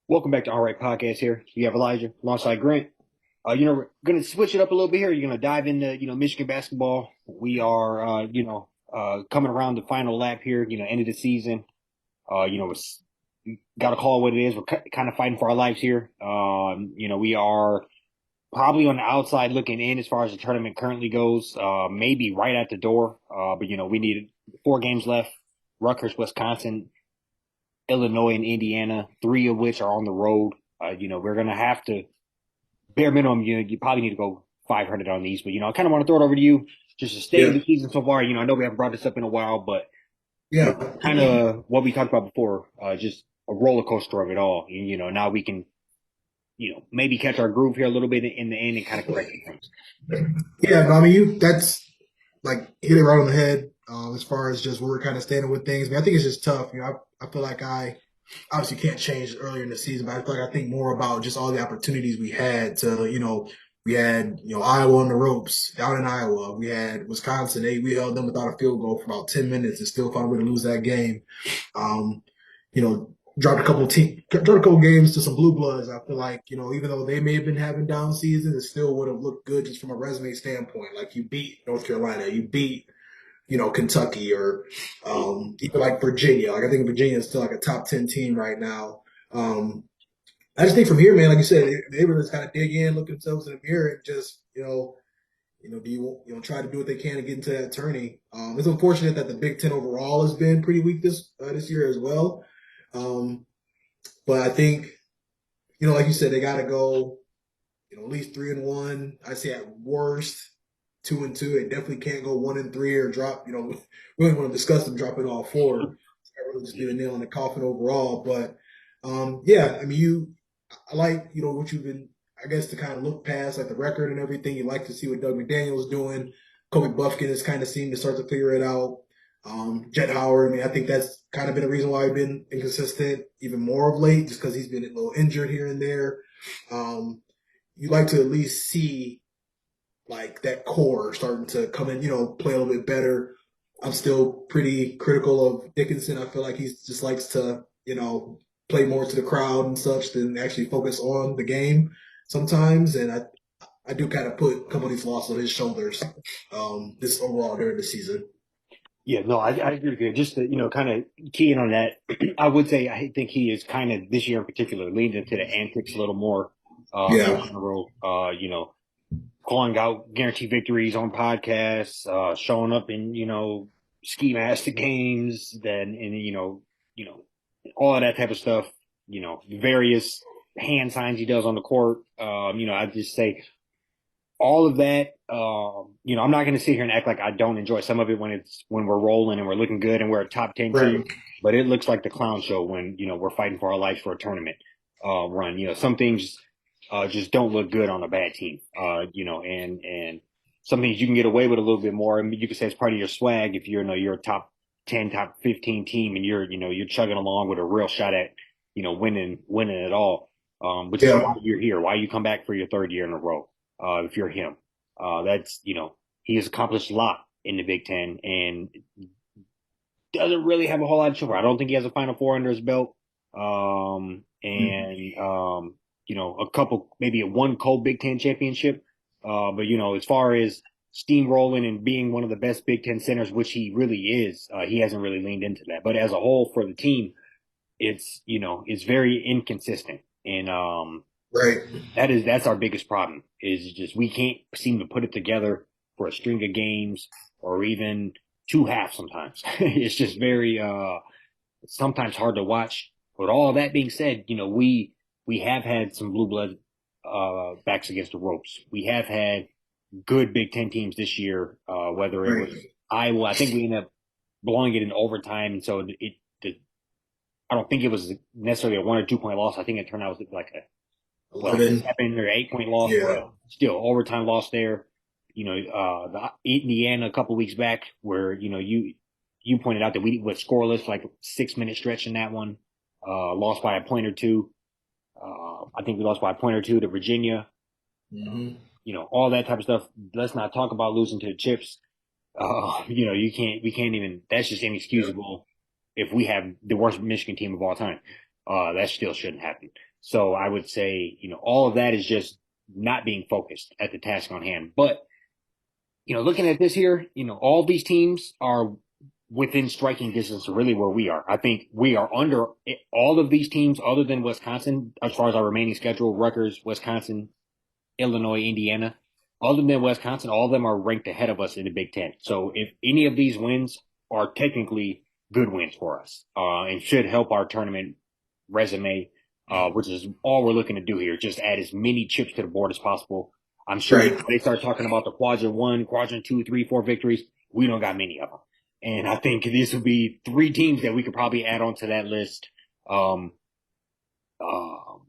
Welcome back to All Right Podcast here. You have Elijah alongside Grant. We're going to switch it up a little bit here. You're going to dive into, Michigan basketball. We are, coming around the final lap here, end of the season. It's got to call it what it is. We're kind of fighting for our lives here. We are probably on the outside looking in as far as the tournament currently goes, maybe right at the door. But we need 4 games left. Rutgers, Wisconsin, Illinois, and Indiana, 3 of which are on the road. We're going to have to bare minimum, you probably need to go 500 on these. But I kind of want to throw it over to you, just to stay in Yeah, the season so far. I know we haven't brought this up in a while, but yeah, kind of what we talked about before, just a roller coaster of it all. Now we can, maybe catch our groove here a little bit in the end and kind of correct some things. yeah. No, I mean, that's like hit it right on the head as far as just where we're kind of standing with things. I mean, I think it's just tough. I feel like I obviously can't change earlier in the season, but I feel like I think more about just all the opportunities we had to, we had, Iowa on the ropes down in Iowa. We had Wisconsin. We held them without a field goal for about 10 minutes and still found a way to lose that game. Um, dropped a couple games to some blue bloods. I feel like, even though they may have been having down seasons, it still would have looked good just from a resume standpoint. Like you beat North Carolina, you beat, Kentucky or even like Virginia. Like I think Virginia is still like a top 10 team right now. Um, I just think from here, man, like you said, they really just kind of dig in, look at themselves in the mirror and just, do try to do what they can to get into that tourney. It's unfortunate that the Big Ten overall has been pretty weak this year as well. Um, but I think, like you said, they got to go, at least 3-1. I say at worst 2-2. They definitely can't go 1-3 or drop. Really want to discuss them dropping all four. That really just be the nail in the coffin overall. But yeah, I mean, I like what you've been. I guess to kind of look past like the record and everything. You like to see what Doug McDaniel's doing. Kobe Buffkin has kind of seemed to start to figure it out. Jet Howard, I mean, I think that's kind of been a reason why he's been inconsistent even more of late, just because he's been a little injured here and there. Um, you like to at least see like that core starting to come in, play a little bit better. I'm still pretty critical of Dickinson. I feel like he just likes to, play more to the crowd and such than actually focus on the game sometimes. And I do kind of put a couple of these losses on his shoulders this overall during the season. Yeah, no, I agree with you. Just to, kind of keying on that, I would say I think he is kind of this year in particular leaned into the antics a little more in Yeah, general. Calling out guaranteed victories on podcasts, showing up in, ski master games, then, and, all of that type of stuff, various hand signs he does on the court. I just say all of that. I'm not going to sit here and act like I don't enjoy some of it when we're rolling and we're looking good and we're a top 10 team, right. but it looks like the clown show when, we're fighting for our lives for a tournament, run. Some things, just don't look good on a bad team. And some things you can get away with a little bit more. I mean, you could say it's part of your swag if you're a top 10, top 15 team and you're chugging along with a real shot at, winning it all. Which is why Yeah, you're here, why you come back for your 3rd year in a row. If you're him, that's, he has accomplished a lot in the Big Ten and doesn't really have a whole lot of show. I don't think he has a Final Four under his belt. A couple, maybe a one Big Ten championship. But as far as steamrolling and being one of the best Big Ten centers, which he really is, he hasn't really leaned into that. But as a whole for the team, it's very inconsistent. And right. that's our biggest problem is just we can't seem to put it together for a string of games or even 2 halves sometimes. It's just very sometimes hard to watch. But all that being said, we have had some blue blood backs against the ropes. We have had good Big Ten teams this year, whether it was Right. Iowa. I think we ended up blowing it in overtime, and so I don't think it was necessarily a 1 or 2 point loss. I think it turned out like a 11. 7 or 8 point loss, Yeah. but still overtime loss there. The Indiana a couple weeks back where, you pointed out that we was scoreless, like 6 minute stretch in that one, lost by a point or two. I think we lost by a point or two to Virginia, Hmm. all that type of stuff. Let's not talk about losing to the chips. We can't even, that's just Yeah. inexcusable if we have the worst Michigan team of all time. That still shouldn't happen. So I would say, all of that is just not being focused at the task on hand. But, looking at this here, all these teams are within striking distance of really where we are. I think we are under all of these teams other than Wisconsin, as far as our remaining schedule, Rutgers, Wisconsin, Illinois, Indiana. Other than Wisconsin, all of them are ranked ahead of us in the Big Ten. So if any of these wins are technically good wins for us, and should help our tournament resume, which is all we're looking to do here. Just add as many chips to the board as possible. I'm sure Right. they start talking about the quadrant 1, quadrant 2, 3, 4 victories. We don't got many of them. And I think this would be 3 teams that we could probably add onto that list. Um, um,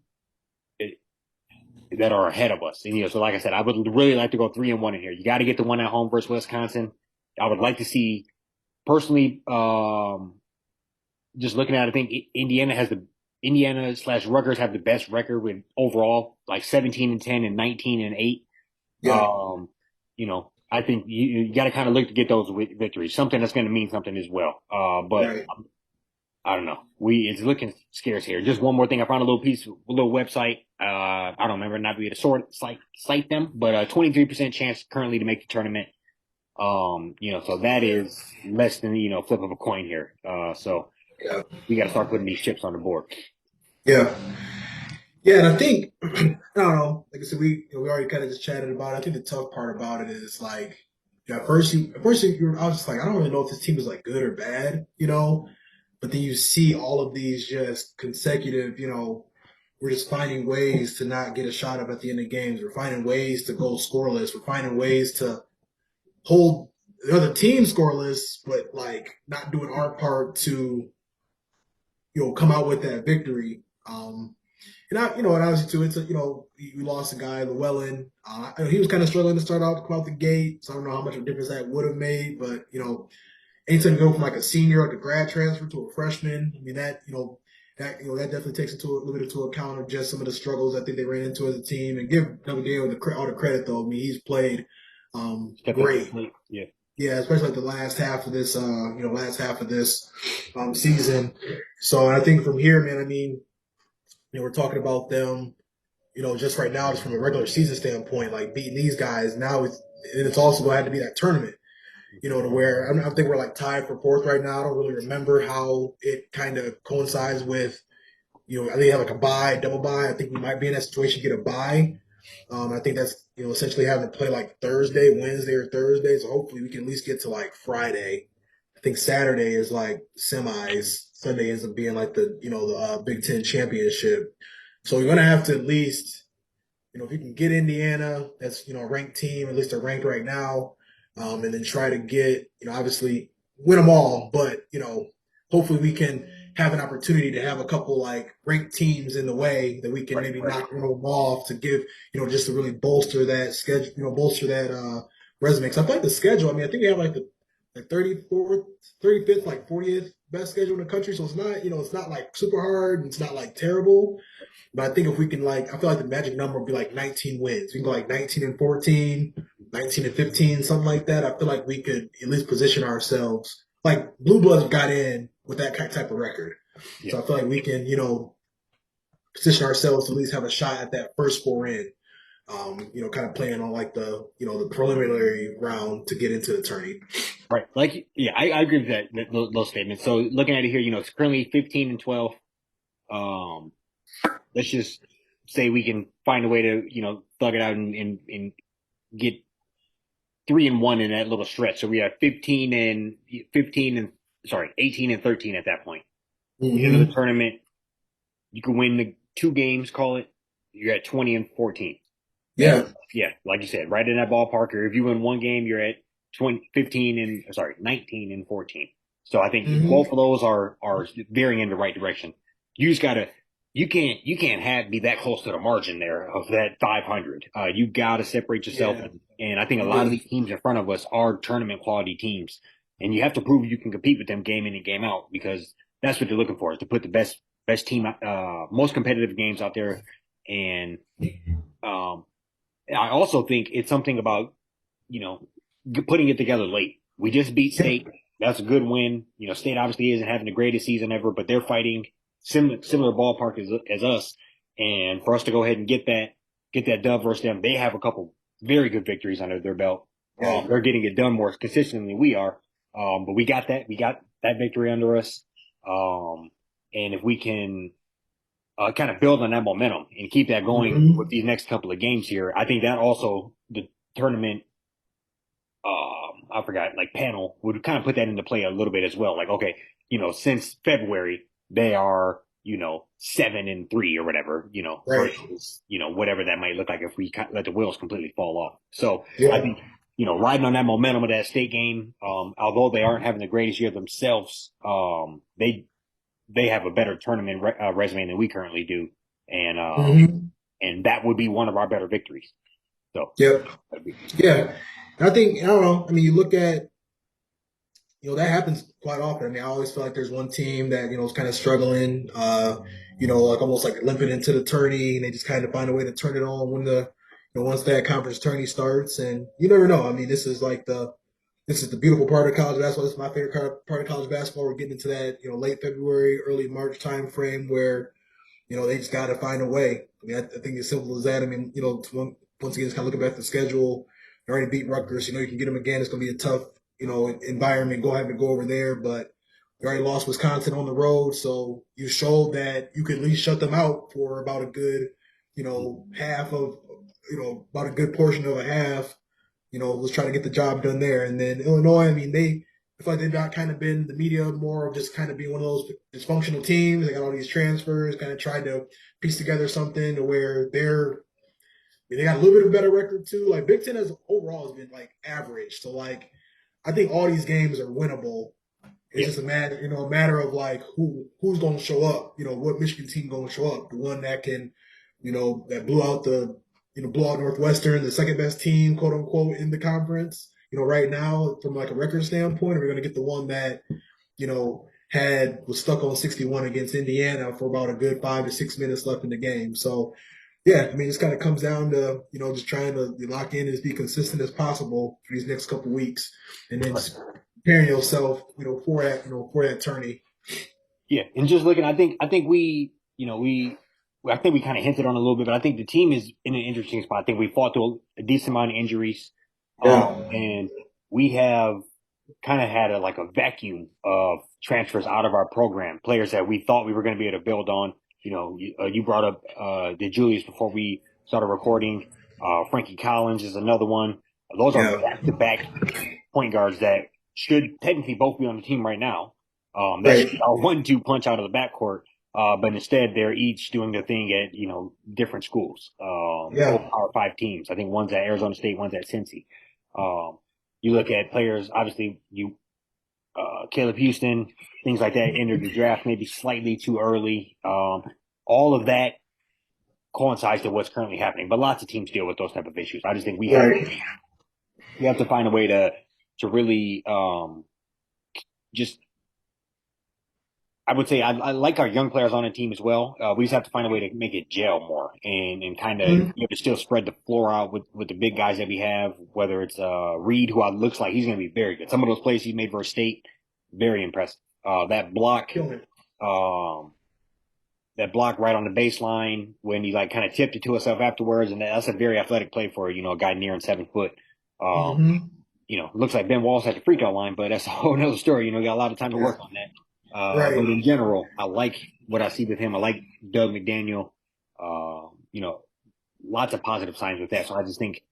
that are ahead of us. And, so like I said, I would really like to go 3-1 in here. You got to get the one at home versus Wisconsin. I would like to see personally, just looking at it, I think Indiana/Rutgers have the best record with overall like 17-10 and 19-8. Yeah. I think you got to kind of look to get those victories, something that's going to mean something as well. But Right. I don't know. It's looking scarce here. Just one more thing. I found a little website. I don't remember, not be able to cite them, but 23% chance currently to make the tournament. So that is less than, flip of a coin here. So Yeah. we got to start putting these chips on the board. Yeah. Yeah, and I think I don't know. Like I said, we already kind of just chatted about it. I think the tough part about it is like, yeah, I was just like, I don't really know if this team is like good or bad, But then you see all of these just consecutive, we're just finding ways to not get a shot up at the end of games. We're finding ways to go scoreless. We're finding ways to hold the other team scoreless, but like not doing our part to, come out with that victory. And obviously too, we lost a guy, Llewellyn. He was kind of struggling to start out, come out the gate. So I don't know how much of a difference that would have made, but anytime you go from like a senior, like a grad transfer to a freshman, I mean that definitely takes into a little bit into account of just some of the struggles I think they ran into as a team. And give Double Dale all the credit though. I mean, he's played great. Yeah. Yeah, especially like the last half of this season. So I think from here, man, I mean, we're talking about them, just right now, just from a regular season standpoint, like beating these guys. Now it's also going to have to be that tournament, to where I think we're like tied for fourth right now. I don't really remember how it kind of coincides with, I think they have like a bye, double bye. I think we might be in that situation, get a bye. I think that's, essentially having to play like Wednesday or Thursday. So hopefully we can at least get to like Friday. I think Saturday is like semis. Sunday ends up being like the Big Ten championship. So we're going to have to at least, if you can get Indiana, that's, a ranked team, at least they're ranked right now, and then try to get, obviously win them all. But, hopefully we can have an opportunity to have a couple like ranked teams in the way that we can maybe knock one of them off to give, just to really bolster that schedule, bolster that resume. Because I feel like the schedule, I mean, I think we have like the 34th, 35th, like 40th best schedule in the country. So it's not, it's not like super hard and it's not like terrible. But I think if we can I feel like the magic number would be like 19 wins. We can go like 19-14, 19-15, something like that. I feel like we could at least position ourselves. Like Blue Bloods got in with that type of record. Yeah. So I feel like we can, position ourselves to at least have a shot at that first 4 in. Kind of playing on like the preliminary round to get into the tourney. Right. Like, yeah, I agree with those statements. So looking at it here, it's currently 15-12. Let's just say we can find a way to, thug it out and get 3-1 in that little stretch. So we have 18 and 13 at that point. Mm-hmm. End of the tournament, you can win the 2 games, call it. You're at 20-14. Yeah. Yeah, like you said, right in that ballpark. Or if you win 1 game, you're at 19-14. So I think both of those are veering in the right direction. You just gotta, you can't be that close to the margin there of that 500. You gotta separate yourself. Yeah. And I think a lot of these teams in front of us are tournament quality teams, and you have to prove you can compete with them game in and game out, because that's what they're looking for, is to put the best team, most competitive games out there. And I also think it's something about, putting it together late. We just beat State. That's a good win. State obviously isn't having the greatest season ever, but they're fighting similar ballpark as us. And for us to go ahead and get that dub versus them, they have a couple very good victories under their belt. Yeah. They're getting it done more consistently than we are. But we got that victory under us. And if we can kind of build on that momentum and keep that going with Hmm. these next couple of games here, I think that also the tournament, I forgot, like panel would kind of put that into play a little bit as well. Like, okay, since February, they are, 7-3 or whatever, Right. versus, whatever that might look like if we let the wheels completely fall off. So I Yeah. think, riding on that momentum of that state game, although they aren't having the greatest year themselves, they have a better tournament resume than we currently do. And, Hmm. and that would be one of our better victories. So Yep. that'd be, Yeah. And I think, I don't know. I mean, you look at, that happens quite often. I mean, I always feel like there's one team that, is kind of struggling, like almost like limping into the tourney, and they just kind of find a way to turn it on when once that conference tourney starts. And you never know. I mean, this is the beautiful part of college basketball. This is my favorite part of college basketball. We're getting into that, late February, early March time frame where they just got to find a way. I mean, I think it's simple as that. I mean, once again, just kind of looking back at the schedule, they already beat Rutgers. You can get them again. It's going to be a tough, environment. Have to go over there, but you already lost Wisconsin on the road, so you showed that you could at least shut them out for about a good, half of, about a good portion of a half. Was trying to get the job done there, and then Illinois. I mean, I feel like they've not kind of been the media more of just kind of being one of those dysfunctional teams. They got all these transfers, kind of tried to piece together something to where they got a little bit of a better record too. Like Big Ten has overall has been like average. So like I think all these games are winnable. It's yeah, just a matter of like who's going to show up. What Michigan team going to show up? The one that can, that blew out Northwestern, the second best team, quote unquote, in the conference. Right now from like a record standpoint, we're going to get the one that was stuck on 61 against Indiana for about a good 5 to 6 minutes left in the game. So yeah, I mean, it kind of comes down to just trying to lock in and be consistent as possible for these next couple weeks, and then just preparing yourself, for that tourney. yeah. And just looking, I think I think we kind of hinted on it a little bit, but I think the team is in an interesting spot. I think we fought through a decent amount of injuries, Yeah, and we have kind of had like a vacuum of transfers out of our program, players that we thought we were going to be able to build on. You brought up the Julius before we started recording. Frankie Collins is another one. Those are yeah, back-to-back point guards that should technically both be on the team right now. That should right, be our 1-2 punch out of the backcourt. But instead, they're each doing their thing at different schools, both yeah, Power Five teams. I think one's at Arizona State, one's at Cincy. You look at players, obviously, Caleb Houston, things like that entered the draft maybe slightly too early. All of that coincides to what's currently happening, but lots of teams deal with those type of issues. I just think right, we have to find a way to really just I would say I like our young players on the team as well. We just have to find a way to make it gel more and kind of mm-hmm. be able to still spread the floor out with the big guys that we have. Whether it's Reed, who looks like he's going to be very good. Some of those plays he made for state, very impressive. That block, Killing it. um, that block right on the baseline when he like kind of tipped it to himself afterwards, and that's a very athletic play for a guy nearing 7 foot. Um, Mm-hmm. looks like Ben Wallace at the free throw line, but that's a whole nother story. Got a lot of time to Yeah, work on that. But right. in general, I like what I see with him. I like Doug McDaniel. Lots of positive signs with that. So I just think,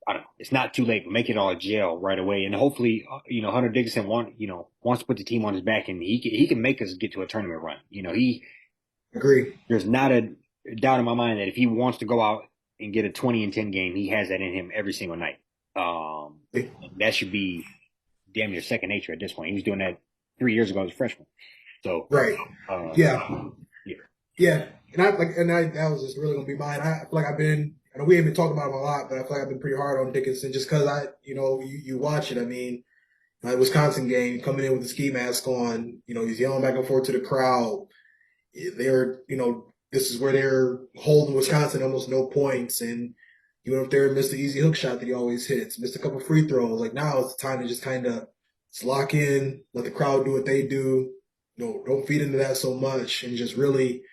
I don't know, it's not too late, but make it all gel right away. And hopefully, Hunter Dickinson wants to put the team on his back and he can make us get to a tournament run. Agree. There's not a doubt in my mind that if he wants to go out and get a 20-10 game, he has that in him every single night. And that should be damn near second nature at this point. He was doing that 3 years ago as a freshman. So, Right. uh, Yeah. yeah, Yeah. And that was just really gonna be mine. I feel like I know we haven't been talking about him a lot, but I feel like I've been pretty hard on Dickinson just because you watch it. I mean, Wisconsin game coming in with the ski mask on, he's yelling back and forth to the crowd. This is where they're holding Wisconsin almost no points, and he went up there and missed the easy hook shot that he always hits, missed a couple free throws. Like now it's the time to just kind of lock in, let the crowd do what they do. Don't feed into that so much, and just really,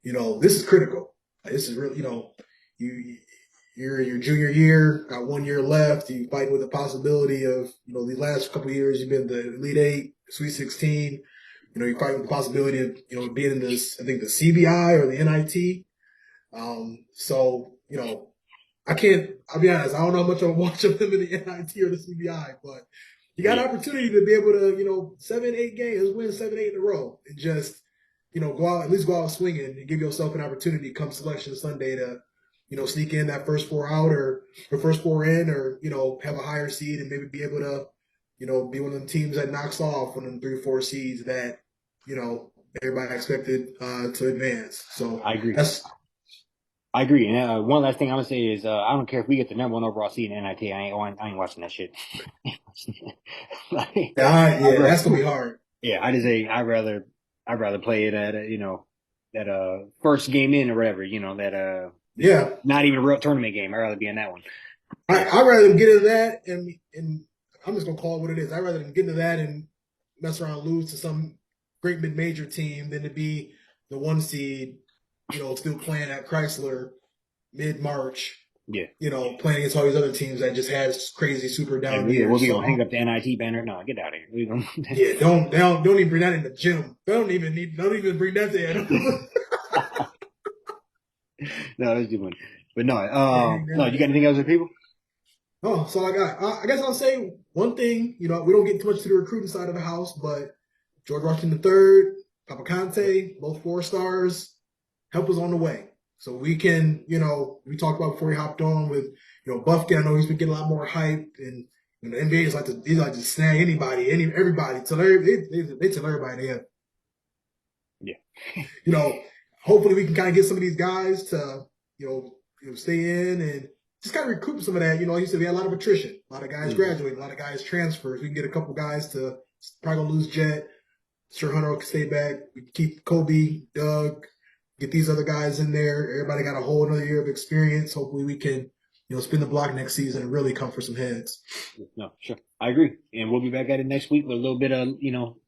this is critical. This is really, you you're in your junior year, got 1 year left. You fight with the possibility of, the last couple of years you've been the Elite Eight, Sweet 16. You fight with the possibility of, being in this, I think the CBI or the NIT. So, I'll be honest, I don't know how much I'll watch of them in the NIT or the CBI, but you got Yeah, an opportunity to be able to, 7, 8 games, win 7, 8 in a row and just, at least go out swinging and give yourself an opportunity come selection Sunday to, sneak in that first four out or first four in or, have a higher seed and maybe be able to, be one of them teams that knocks off one of them 3 or 4 seeds that, everybody expected to advance. So I agree. that's I agree. And one last thing I'm gonna say is I don't care if we get the number one overall seed in NIT. I ain't watching that shit. Like, that's gonna be hard. yeah, I just say I'd rather play it at that first game in or whatever. That Yeah, not even a real tournament game. I'd rather be in that one. I'd rather them get into that and I'm just gonna call it what it is. I'd rather them get into that and mess around and lose to some great mid major team than to be the 1 seed, still playing at Chrysler mid March, Yeah. playing against all these other teams that just had crazy super Hey, down we'll years. be So gonna hang up the NIT banner. No, get out of here. We don't. yeah, don't even bring that in the gym. Don't even bring that to No, that's a good one. But no, no. You got it. anything else for people? Oh, so I got. I guess I'll say one thing. We don't get too much to the recruiting side of the house, but George Washington III, Papa Conte, both 4 stars, help us on the way. So we can, we talked about before we hopped on with, Buffkin. I know he's been getting a lot more hype, and the NBA is like to snag anybody, everybody. Tell they tell everybody they have, Yeah. you know, hopefully we can kind of get some of these guys to, stay in and just kind of recoup some of that. Like you said, we had a lot of attrition, a lot of guys Mhm. graduating, a lot of guys transfer. If we can get a couple guys to probably gonna lose Jet. Sure, Hunter will stay back. We can keep Kobe, Doug, get these other guys in there. Everybody got a whole another year of experience. Hopefully we can, spin the block next season and really come for some heads. No, sure. I agree. And we'll be back at it next week with a little bit of,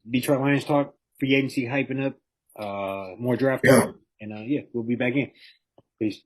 Detroit Lions talk, free agency hyping up, more draft Yeah. talk. And, yeah, we'll be back in. Peace.